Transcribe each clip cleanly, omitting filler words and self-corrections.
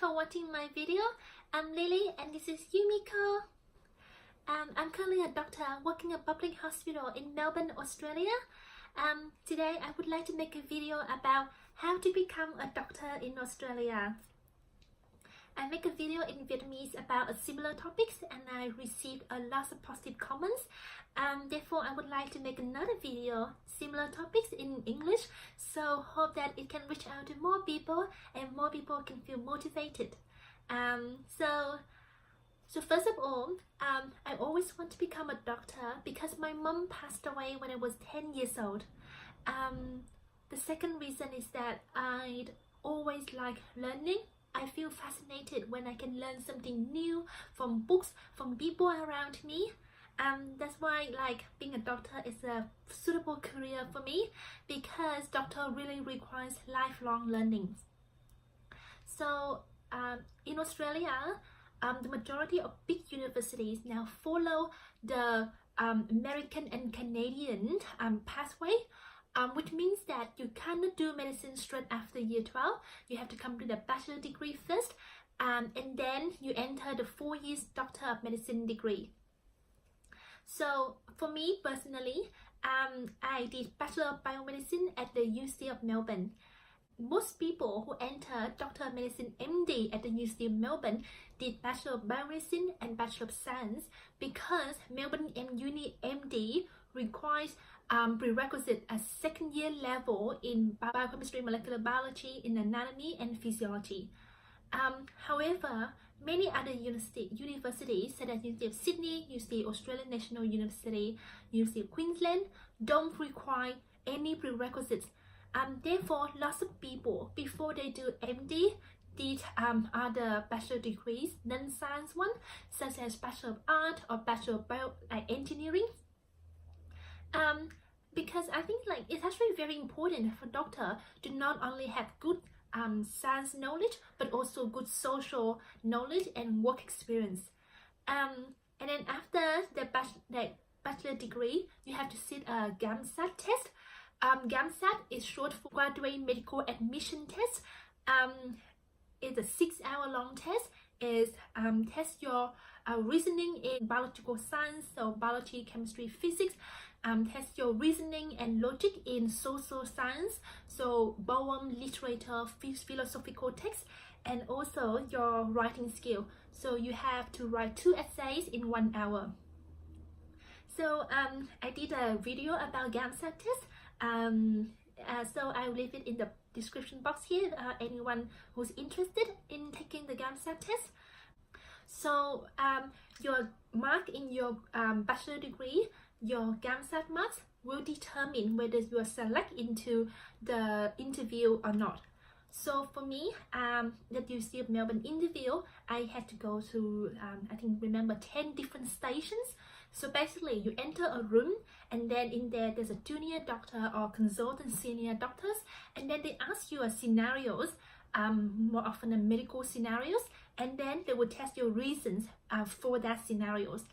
for watching my video. I'm Lily and this is Yumiko. I'm currently a doctor working at a public hospital in Melbourne, Australia. Today I would like to make a video about how to become a doctor in Australia. I make a video in Vietnamese about a similar topics and I received a lot of positive comments. Therefore, I would like to make another video similar topics in English. So hope that it can reach out to more people and more people can feel motivated. So first of all, I always want to become a doctor because my mom passed away when I was 10 years old. The second reason is that I'd always like learning. I feel fascinated when I can learn something new from books, from people around me. That's why being a doctor is a suitable career for me because doctor really requires lifelong learning. So in Australia, the majority of big universities now follow the American and Canadian pathway, which means that you cannot do medicine straight after year 12. You have to complete a bachelor degree first, and then you enter the 4 years doctor of medicine degree. So for me personally, I did Bachelor of Biomedicine at the UC of Melbourne. Most people who enter Doctor of Medicine MD at the UC of Melbourne did Bachelor of Biomedicine and Bachelor of Science because Melbourne Uni MD requires prerequisite a second year level in biochemistry, molecular biology, in anatomy and physiology. However, many other universities such as University of Sydney, UC Australian National University, UC of Queensland don't require any prerequisites. Therefore, lots of people before they do MD did other bachelor degrees, non-science one, such as Bachelor of Art or Bachelor of Engineering. Because I think it's actually very important for doctor to not only have good science knowledge but also good social knowledge and work experience. And then after the bachelor degree, you have to sit a GAMSAT test. GAMSAT is short for Graduate Medical Admission Test. It's a 6-hour long test. It tests your reasoning in biological science, so biology, chemistry, physics. Test your reasoning and logic in social science, so poem, literature, philosophical texts, and also your writing skill. So you have to write 2 essays in 1 hour. So I did a video about GAMSAT test. So I'll leave it in the description box here. Anyone who's interested in taking the GAMSAT test. So your mark in your bachelor degree, your GAMSAT marks will determine whether you are selected into the interview or not. So for me, that you see Melbourne interview, I had to go to I think 10 different stations. So basically you enter a room and then in there's a junior doctor or consultant senior doctors, and then they ask you scenarios, more often the medical scenarios, and then they will test your reasons for that scenarios,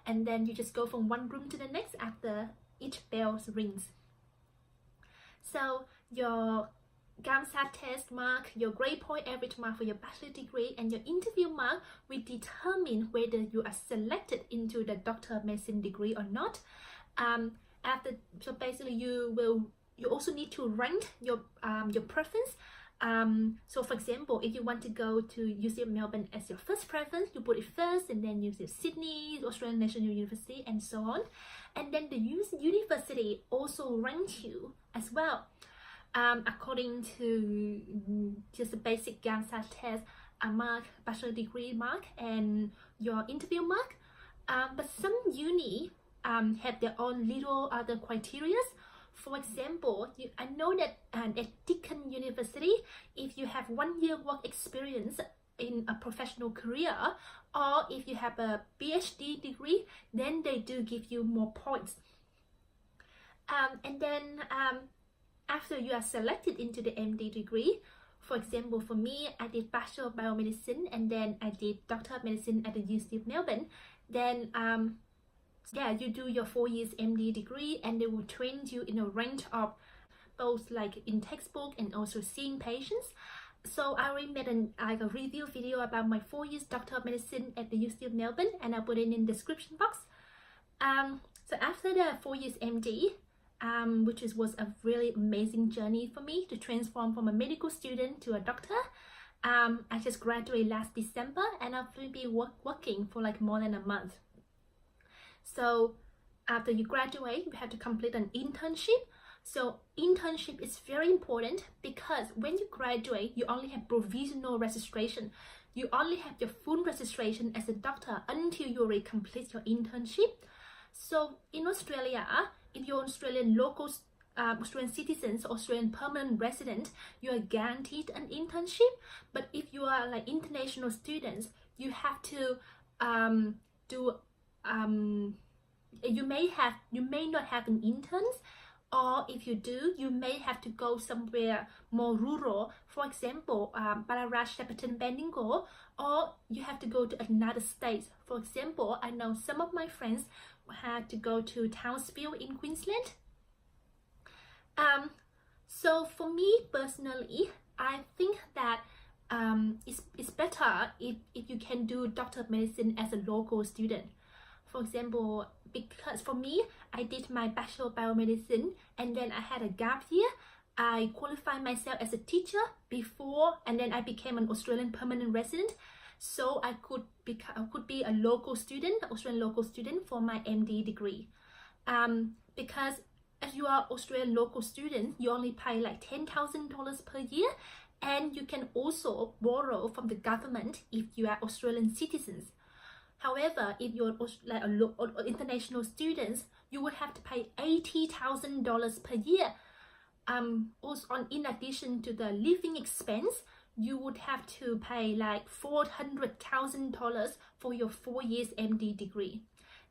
and then you just go from one room to the next after each bell rings. So your GAMSAT test mark, your grade point average mark for your bachelor degree, and your interview mark will determine whether you are selected into the Doctor of Medicine degree or not. So basically you also need to rank your preference. So for example, if you want to go to UC of Melbourne as your first preference, you put it first, and then UC of Sydney, Australian National University, and so on. And then the university also ranks you as well, according to just the basic GAMSAT test mark, bachelor degree mark, and your interview mark. But some uni have their own little other criteria. For example, I know that at Deakin University, if you have 1 year work experience in a professional career, or if you have a PhD degree, then they do give you more points. And then after you are selected into the MD degree, for example, for me, I did Bachelor of Biomedicine and then I did Doctor of Medicine at the UC of Melbourne. Then you do your 4 years MD degree, and they will train you in a range of both in textbook and also seeing patients. So I already made a review video about my 4 years Doctor of Medicine at the UC of Melbourne, and I'll put it in the description box. So after the 4 years MD, which was a really amazing journey for me to transform from a medical student to a doctor, I just graduated last December, and I've been working for like more than a month. So after you graduate, you have to complete an internship. So internship is very important because when you graduate, you only have provisional registration. You only have your full registration as a doctor until you already complete your internship. So in Australia, if you're Australian locals, Australian citizens, Australian permanent resident, you are guaranteed an internship. But if you are like international students, you have to you may not have an interns, or if you do, you may have to go somewhere more rural, for example, Ballarat, Shepparton, Bendigo, or you have to go to another state. For example, I know some of my friends had to go to Townsville in Queensland. So for me personally, I think that it's better if you can do Doctor of Medicine as a local student. For example, because for me, I did my Bachelor of Biomedicine and then I had a gap year. I qualified myself as a teacher before, and then I became an Australian permanent resident. So I could be a local student, Australian local student for my MD degree. Because if you are Australian local student, you only pay like $10,000 per year, and you can also borrow from the government if you are Australian citizens. However, if you're like international students, you would have to pay $80,000 per year. Also, in addition to the living expense, you would have to pay like $400,000 for your 4 years MD degree.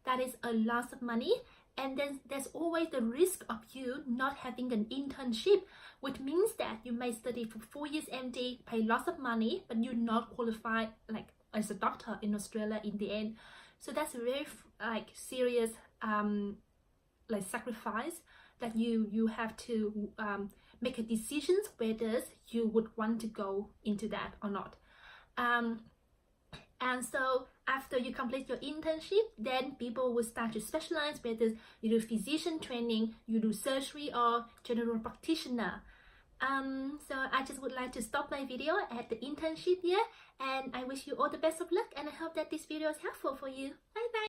That is a lot of money. And then there's always the risk of you not having an internship, which means that you may study for 4 years MD, pay lots of money, but you're not qualified like as a doctor in Australia in the end. So that's a very like serious like sacrifice that you have to make a decision whether you would want to go into that or not. And so after you complete your internship, then people will start to specialize, whether you do physician training, you do surgery, or general practitioner. So I just would like to stop my video at the internship here, and I wish you all the best of luck, and I hope that this video is helpful for you. Bye!